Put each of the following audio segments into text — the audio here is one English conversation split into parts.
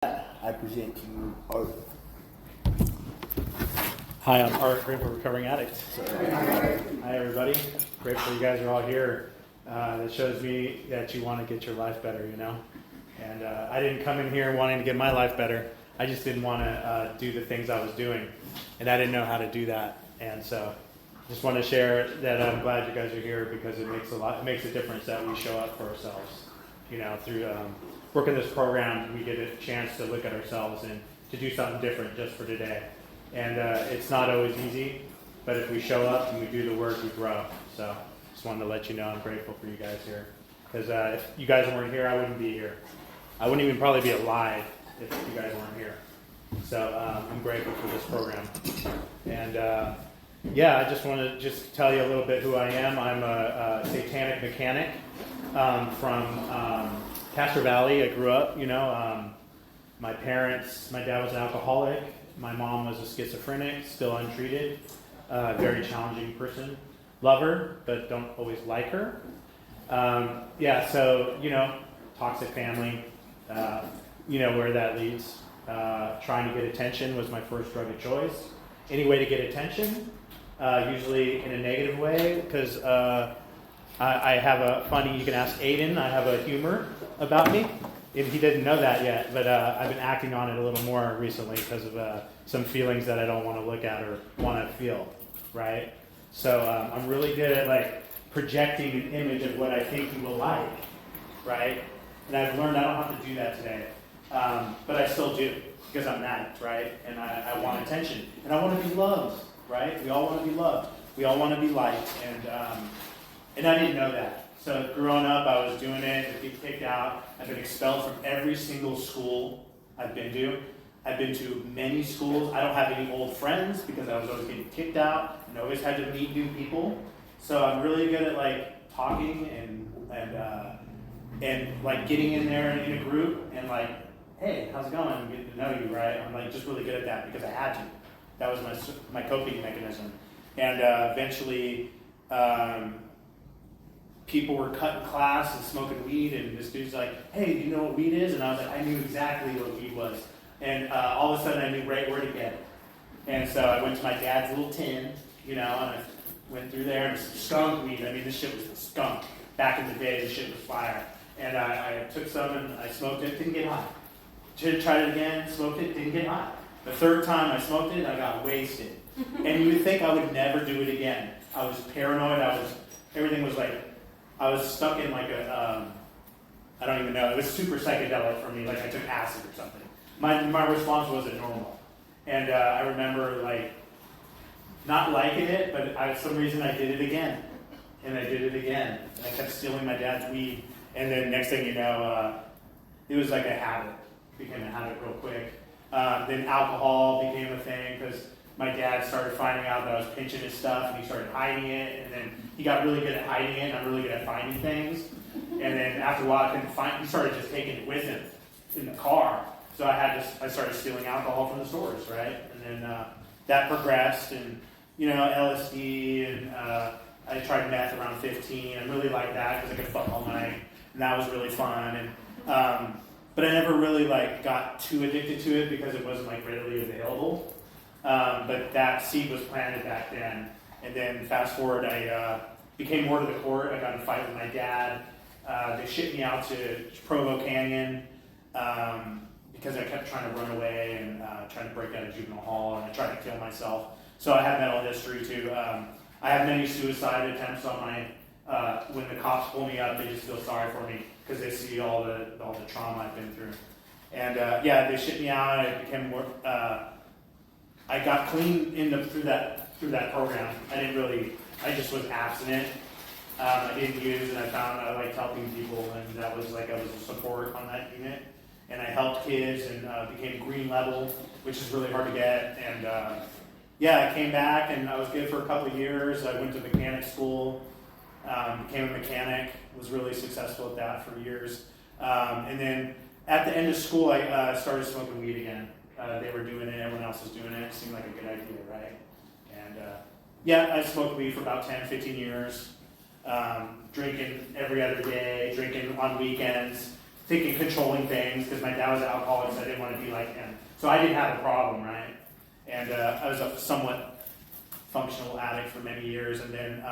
I present to you Art. Hi, I'm Art, grateful recovering addict. Hi, everybody. Grateful you guys are all here. That shows me that you want to get your life better, you know? And I didn't come in here wanting to get my life better. I just didn't want to do the things I was doing. And I didn't know how to do that. And so just want to share that I'm glad you guys are here because it makes a difference that we show up for ourselves. You know, through working this program, we get a chance to look at ourselves and to do something different just for today. And it's not always easy, but if we show up and we do the work, we grow. So just wanted to let you know I'm grateful for you guys here. Because if you guys weren't here, I wouldn't be here. I wouldn't even probably be alive if you guys weren't here. So I'm grateful for this program. And I just want to tell you a little bit who I am. I'm a satanic mechanic from Castro Valley. I grew up, my dad was an alcoholic. My mom was a schizophrenic, still untreated, very challenging person. Love her, but don't always like her. Toxic family, where that leads. Trying to get attention was my first drug of choice. Any way to get attention, usually in a negative way, because I have a funny, you can ask Aiden, I have a humor about me. He didn't know that yet, but I've been acting on it a little more recently because of some feelings that I don't want to look at or want to feel, right? So I'm really good at projecting an image of what I think you will like, right? And I've learned I don't have to do that today, but I still do because I'm an addict, right? And I want attention, and I want to be loved, right? We all want to be loved. We all want to be liked, and I didn't know that. So growing up, I was doing it, I'd get kicked out. I've been expelled from every single school I've been to. I've been to many schools. I don't have any old friends because I was always getting kicked out and always had to meet new people. So I'm really good at talking and getting in there in a group and hey, how's it going? Getting to know you, right? I'm just really good at that because I had to. That was my coping mechanism. And eventually, people were cutting class and smoking weed, and this dude's like, hey, do you know what weed is? And I was like, I knew exactly what weed was. And all of a sudden I knew right where to get it. And so I went to my dad's little tin, and I went through there, and it was skunk weed. I mean, this shit was skunk. Back in the day, this shit was fire. And I took some and I smoked it, didn't get high. Tried it again, smoked it, didn't get high. The third time I smoked it, I got wasted. And you would think I would never do it again. I was paranoid, everything was I was stuck in I don't even know, it was super psychedelic for me, I took acid or something. My response wasn't normal. And I remember not liking it, but for some reason I did it again. And I did it again. And I kept stealing my dad's weed. And then next thing you know, it was like a habit. It became a habit real quick. Then alcohol became a thing because my dad started finding out that I was pinching his stuff and he started hiding it, and then he got really good at hiding it and I'm really good at finding things. And then after a while he started just taking it with him in the car. So I started stealing alcohol from the stores, right? And then that progressed, and LSD, and I tried meth around 15. I really liked that because I could fuck all night, and that was really fun. And but I never really got too addicted to it because it wasn't readily available. But that seed was planted back then. And then fast forward, I became more to the court. I got in a fight with my dad. They shipped me out to Provo Canyon because I kept trying to run away and trying to break out of juvenile hall, and I tried to kill myself. So I have mental history too. I have many suicide attempts on my, when the cops pull me up, they just feel sorry for me because they see all the trauma I've been through. And they shipped me out. I became more, I got clean through that program. I just was abstinent. I didn't use, and I found I liked helping people, and that was I was a support on that unit. And I helped kids and became green level, which is really hard to get. And I came back and I was good for a couple of years. I went to mechanic school, became a mechanic, was really successful at that for years. And then at the end of school, I started smoking weed again. They were doing it, everyone else was doing it. It seemed like a good idea, right? And I smoked weed for about 10, 15 years, drinking every other day, drinking on weekends, thinking controlling things, because my dad was an alcoholic, so I didn't want to be like him. So I didn't have a problem, right? And I was a somewhat functional addict for many years, and then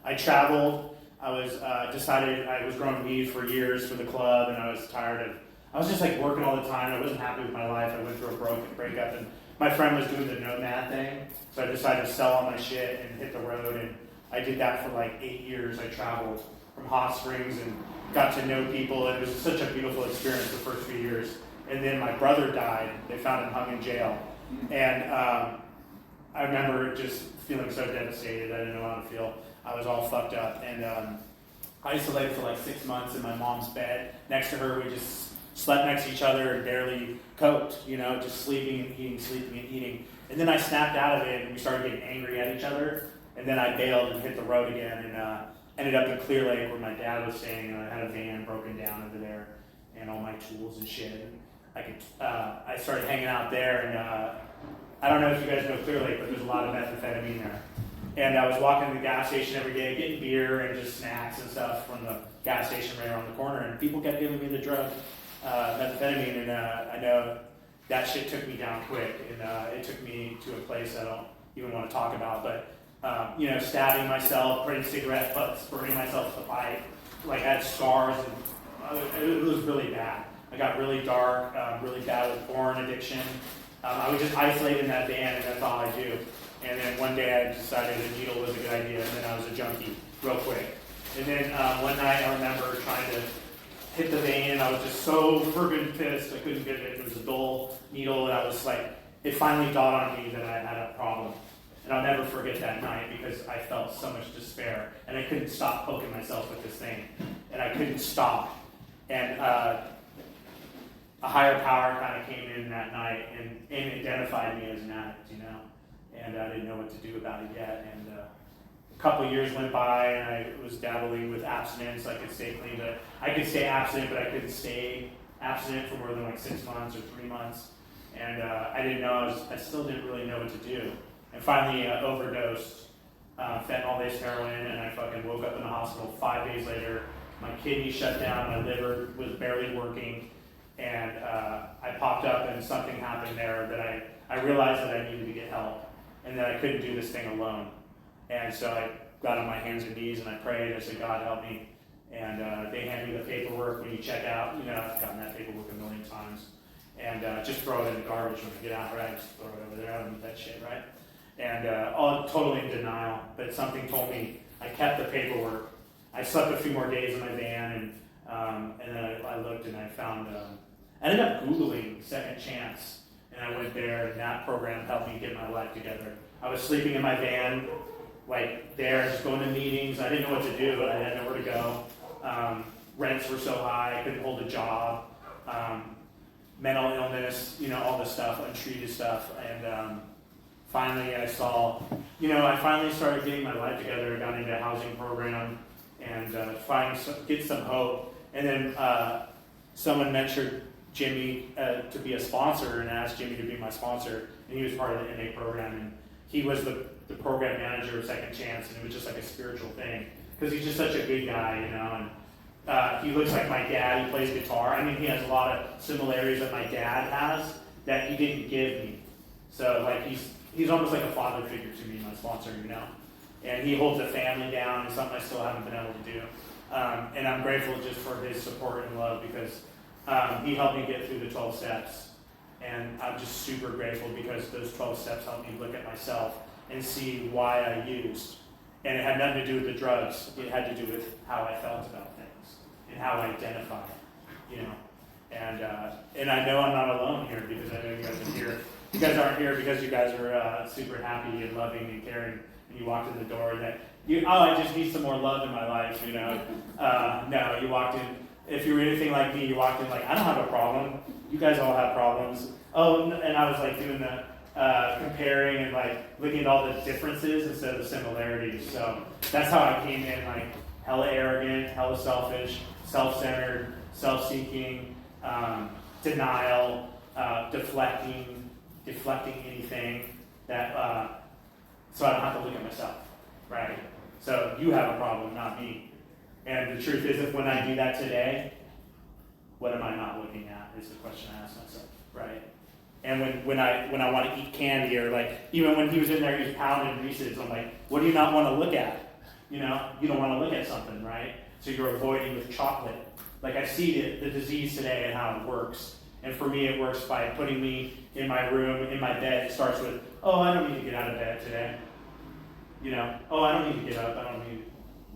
I traveled. I was decided I was growing weed for years for the club, and I was tired of. I was just like working all the time. I wasn't happy with my life. I went through a breakup, and my friend was doing the nomad thing, so I decided to sell all my shit and hit the road. And I did that for like 8 years. I traveled from hot springs and got to know people. It was such a beautiful experience the first few years. And then my brother died. They found him hung in jail, and I remember just feeling so devastated. I didn't know how to feel. I was all fucked up, and isolated for like 6 months in my mom's bed. Next to her, we just slept next to each other and barely coped, just sleeping and eating, sleeping and eating. And then I snapped out of it, and we started getting angry at each other. And then I bailed and hit the road again, and ended up in Clear Lake where my dad was staying. And I had a van broken down over there, and all my tools and shit. And I started hanging out there, and I don't know if you guys know Clear Lake, but there's a lot of methamphetamine there. And I was walking to the gas station every day, getting beer and just snacks and stuff from the gas station right around the corner. And people kept giving me the drug, methamphetamine, and I know that shit took me down quick. And it took me to a place I don't even want to talk about. But, stabbing myself, putting cigarette butts, burning myself with a pipe. Like, I had scars, and it was really bad. I got really dark, really bad with porn addiction. I was just isolated in that van, and that's all I do. And then one day I decided a needle was a good idea, and then I was a junkie real quick. And then one night I remember trying to hit the vein, and I was just so friggin' pissed I couldn't get it. It was a dull needle, and I was like, it finally dawned on me that I had a problem. And I'll never forget that night because I felt so much despair, and I couldn't stop poking myself with this thing, and I couldn't stop. And a higher power kind of came in that night and identified me as an addict, and I didn't know what to do about it yet. And a couple of years went by, and I was dabbling with abstinence. I could stay clean, but I could stay abstinent, but I couldn't stay abstinent for more than like 6 months or 3 months. And I didn't know, I still didn't really know what to do. And finally overdosed, fentanyl-based heroin, and I fucking woke up in the hospital 5 days later. My kidney shut down, my liver was barely working, and I popped up, and something happened there that I realized that I needed to get help, and that I couldn't do this thing alone. And so I got on my hands and knees, and I prayed. I said, God, help me. And they handed me the paperwork when you check out. I've gotten that paperwork a million times. And just throw it in the garbage when I get out, right? Just throw it over there. I don't need that shit, right? And all totally in denial. But something told me, I kept the paperwork. I slept a few more days in my van, and then I looked, and I found, I ended up Googling Second Chance. And I went there, and that program helped me get my life together. I was sleeping in my van, like there, just going to meetings. I didn't know what to do. I had nowhere to go. Rents were so high, I couldn't hold a job. Mental illness, all this stuff, untreated stuff. And finally I saw, I finally started getting my life together. I got into a housing program and get some hope. And then someone mentored Jimmy to be a sponsor, and asked Jimmy to be my sponsor, and he was part of the MA program, and he was the program manager of Second Chance, and it was just like a spiritual thing, because he's just such a good guy, and he looks like my dad. He plays guitar. I mean, he has a lot of similarities that my dad has that he didn't give me, so like he's almost like a father figure to me, my sponsor, and he holds a family down, and something I still haven't been able to do, and I'm grateful just for his support and love, because he helped me get through the 12 steps, and I'm just super grateful because those 12 steps helped me look at myself and see why I used. And it had nothing to do with the drugs. It had to do with how I felt about things and how I identified, And I know I'm not alone here, because I know you guys are here. You guys aren't here because you guys are super happy and loving and caring, and you walked in the door that I just need some more love in my life, No, you walked in. If you were anything like me, you walked in like, I don't have a problem. You guys all have problems. Oh, and I was like doing the comparing and like looking at all the differences instead of the similarities. So that's how I came in, like hella arrogant, hella selfish, self-centered, self-seeking, denial, deflecting anything that so I don't have to look at myself, right? So you have a problem, not me. And the truth is, if when I do that today, what am I not looking at is the question I ask myself, right? And when I want to eat candy, or like even when he was in there, he was pounding Reese's, I'm like, what do you not want to look at? You know, you don't want to look at something, right? So you're avoiding with chocolate. Like I see the disease today and how it works. And for me, it works by putting me in my room, in my bed. It starts with, oh, I don't need to get out of bed today. You know, oh, I don't need to get up.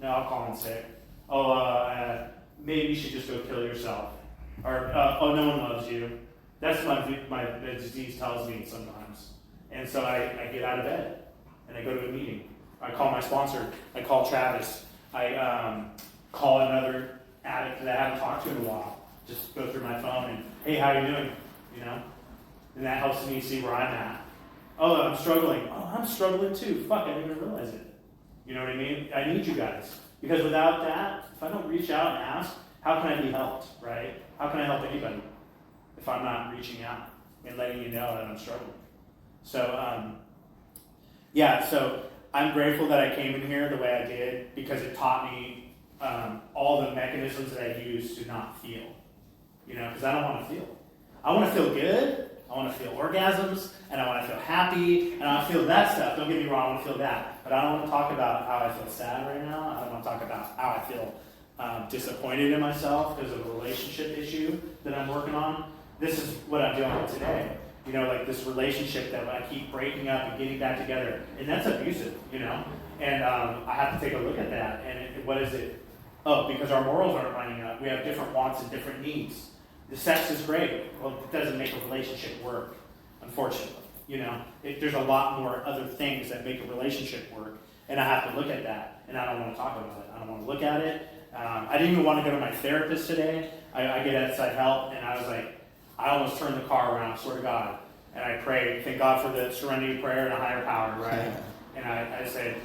No, I'll call in sick. Oh, maybe you should just go kill yourself. Or, oh, no one loves you. That's what the disease tells me sometimes. And so I get out of bed and I go to a meeting. I call my sponsor. I call Travis. I call another addict that I haven't talked to in a while. Just go through my phone and, hey, how you doing? You know? And that helps me see where I'm at. Oh, I'm struggling. Oh, I'm struggling too. Fuck, I didn't even realize it. You know what I mean? I need you guys. Because without that, if I don't reach out and ask, how can I be helped, right? How can I help anybody if I'm not reaching out and letting you know that I'm struggling? So, so I'm grateful that I came in here the way I did, because it taught me all the mechanisms that I use to not feel. You know, because I don't want to feel. I want to feel good. I want to feel orgasms, and I want to feel happy, and I want to feel that stuff. Don't get me wrong, I want to feel that. But I don't want to talk about how I feel sad right now. I don't want to talk about how I feel disappointed in myself because of a relationship issue that I'm working on. This is what I'm dealing with today. You know, like this relationship that I keep breaking up and getting back together. And that's abusive, you know. And I have to take a look at that. And what is it? Oh, because our morals aren't lining up. We have different wants and different needs. The sex is great. Well, it doesn't make a relationship work, unfortunately. You know, there's a lot more other things that make a relationship work, and I have to look at that, and I don't want to talk about it. I don't want to look at it. I didn't even want to go to my therapist today. I get outside help, and I was like, I almost turned the car around, swear to God, and I prayed, thank God for the serenity prayer and a higher power, right? And I said,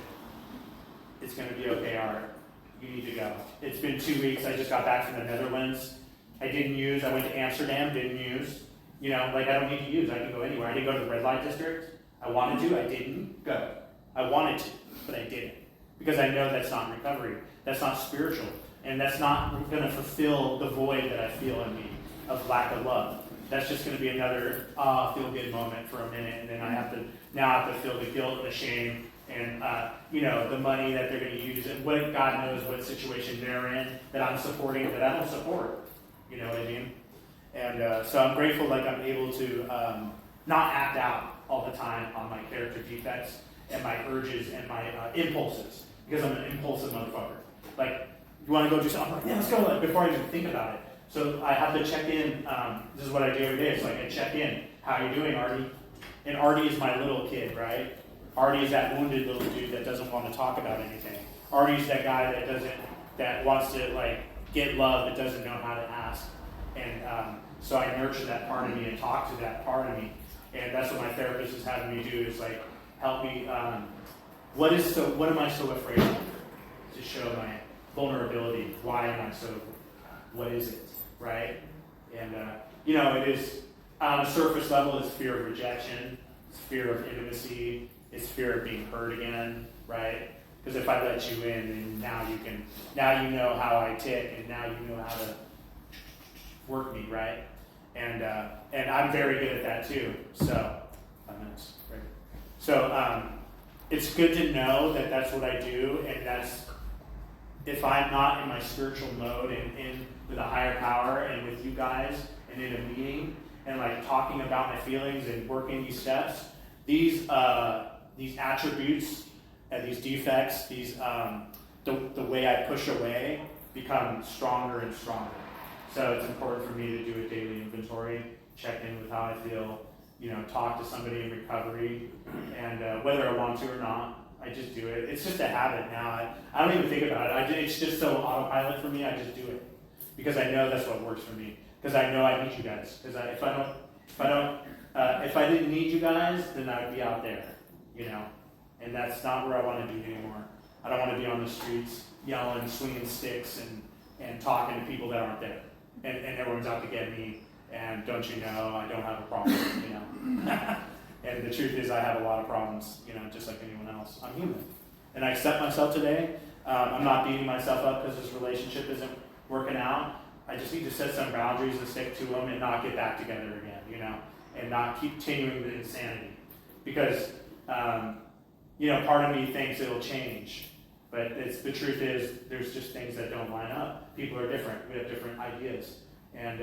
it's going to be okay, Art. You need to go. It's been 2 weeks. I just got back from the Netherlands. I went to Amsterdam, didn't use. You know, like I don't need to use. I can go anywhere. I didn't go to the red light district. I wanted to, I didn't go. I wanted to, but I didn't. Because I know that's not recovery. That's not spiritual. And that's not going to fulfill the void that I feel in me of lack of love. That's just going to be another feel-good moment for a minute. And then I have to feel the guilt and the shame and, the money that they're going to use. And what God knows what situation they're in that I'm supporting that I don't support. You know what I mean? And so I'm grateful like I'm able to not act out all the time on my character defects and my urges and my impulses, because I'm an impulsive motherfucker. Like, you want to go do something? I'm like, yeah, let's go, like, before I even think about it. So I have to check in. This is what I do every day. It's like I check in. How you doing, Artie? And Artie is my little kid, right? Artie is that wounded little dude that doesn't want to talk about anything. Artie's that guy that wants to, like, get love but doesn't know how to ask. And so I nurture that part of me and talk to that part of me. And that's what my therapist is having me do, is like help me, what am I so afraid of? To show my vulnerability. Why am I so, what is it, right? And it is, on a surface level, it's fear of rejection, it's fear of intimacy, it's fear of being hurt again, right? Because if I let you in, then now you know how I tick, and now you know how to work me, right? And I'm very good at that too. So, 5 minutes, right? So it's good to know that that's what I do, and that's if I'm not in my spiritual mode and in with a higher power and with you guys and in a meeting and like talking about my feelings and working these steps, these attributes. These defects, the way I push away become stronger and stronger. So it's important for me to do a daily inventory, check in with how I feel, talk to somebody in recovery, and whether I want to or not, I just do it. It's just a habit now. I don't even think about it. It's just so autopilot for me. I just do it because I know that's what works for me. Because I know I need you guys. Because if I didn't need you guys, then I would be out there, And that's not where I want to be anymore. I don't want to be on the streets yelling, swinging sticks, and talking to people that aren't there. And everyone's out to get me. And don't you know, I don't have a problem, And the truth is, I have a lot of problems, just like anyone else. I'm human. And I accept myself today. I'm not beating myself up because this relationship isn't working out. I just need to set some boundaries and stick to them and not get back together again, you know, and not keep continuing the insanity. Because, you know, part of me thinks it'll change. But the truth is, there's just things that don't line up. People are different. We have different ideas. And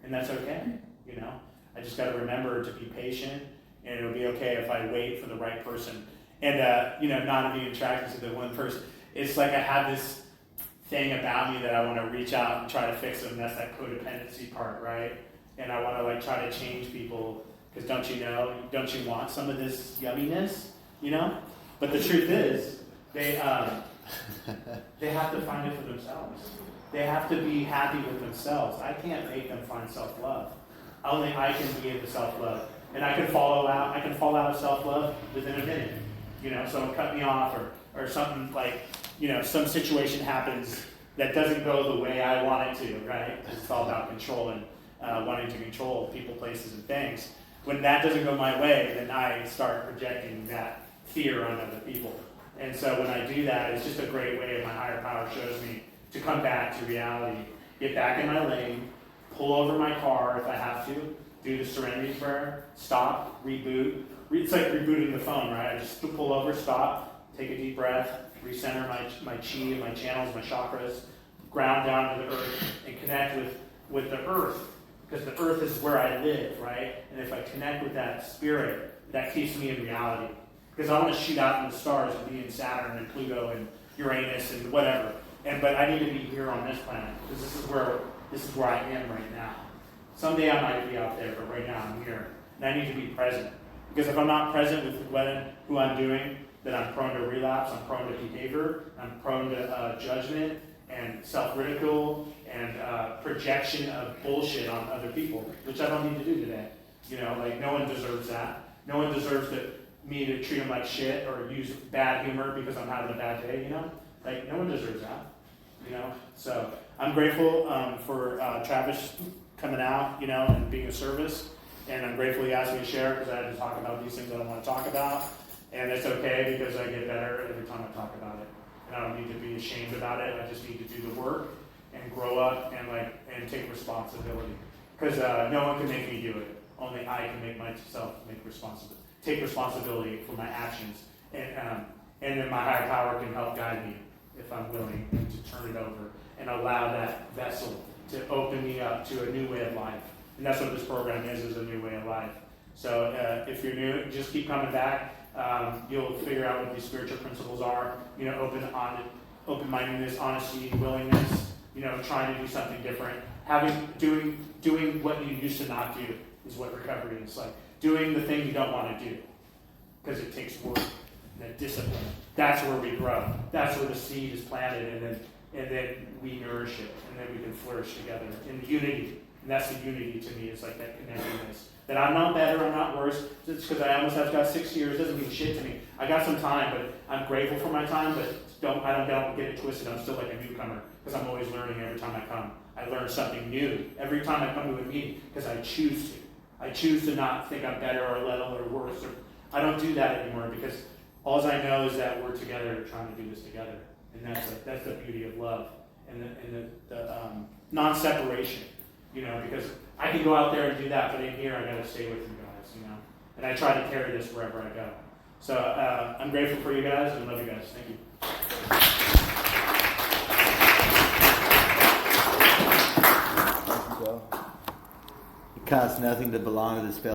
that's okay, you know. I just got to remember to be patient, and it'll be okay if I wait for the right person. And, you know, not being attracted to the one person. It's like I have this thing about me that I want to reach out and try to fix them. That's that codependency part, right? And I want to like try to change people, because don't you want some of this yumminess, you know? But the truth is, they have to find it for themselves. They have to be happy with themselves. I can't make them find self-love. Only I can be into self-love. And I can fall out of self-love within a minute. You know, someone cut me off or something like, you know, some situation happens that doesn't go the way I want it to, right? It's all about control and wanting to control people, places, and things. When that doesn't go my way, then I start projecting that fear on other people. And so when I do that, it's just a great way my higher power shows me to come back to reality, get back in my lane, pull over my car if I have to, do the serenity prayer, stop, reboot. It's like rebooting the phone, right? I just pull over, stop, take a deep breath, recenter my chi, my channels, my chakras, ground down to the earth, and connect with the earth. Because the earth is where I live, right? And if I connect with that spirit, that keeps me in reality. Because I want to shoot out in the stars and be in Saturn and Pluto and Uranus and whatever. But I need to be here on this planet, because this is where I am right now. Someday I might be out there, but right now I'm here. And I need to be present. Because if I'm not present with who I'm doing, then I'm prone to relapse, I'm prone to behavior, I'm prone to judgment and self-ridicule and projection of bullshit on other people, which I don't need to do today. You know, like no one deserves that. No one deserves me to treat them like shit or use bad humor because I'm having a bad day, you know? Like, no one deserves that, you know? So I'm grateful for Travis coming out, you know, and being of service. And I'm grateful he asked me to share, because I had to talk about these things I don't want to talk about. And it's okay, because I get better every time I talk about it. And I don't need to be ashamed about it. I just need to do the work and grow up and take responsibility. Because no one can make me do it. Only I can make myself take responsibility for my actions. And then my higher power can help guide me if I'm willing to turn it over and allow that vessel to open me up to a new way of life. And that's what this program is a new way of life. So if you're new, just keep coming back. You'll figure out what these spiritual principles are. You know, open-mindedness, honesty, willingness. You know, trying to do something different. Doing what you used to not do is what recovery is like. Doing the thing you don't want to do, because it takes work and discipline. That's where we grow. That's where the seed is planted, and then we nourish it, and then we can flourish together in unity. And that's the unity to me. It's like that connectedness. That I'm not better, I'm not worse. Just because I almost have got 6 years doesn't mean shit to me. I got some time, but I'm grateful for my time. But I don't get it twisted. I'm still like a newcomer, because I'm always learning every time I come. I learn something new every time I come to a meeting, because I choose to. I choose to not think I'm better or little or worse. I don't do that anymore, because all I know is that we're together trying to do this together. And that's the beauty of love and the non-separation, you know, because I can go out there and do that, but in here I got to stay with you guys, you know. And I try to carry this wherever I go. So I'm grateful for you guys and love you guys. Thank you. It costs nothing to belong to this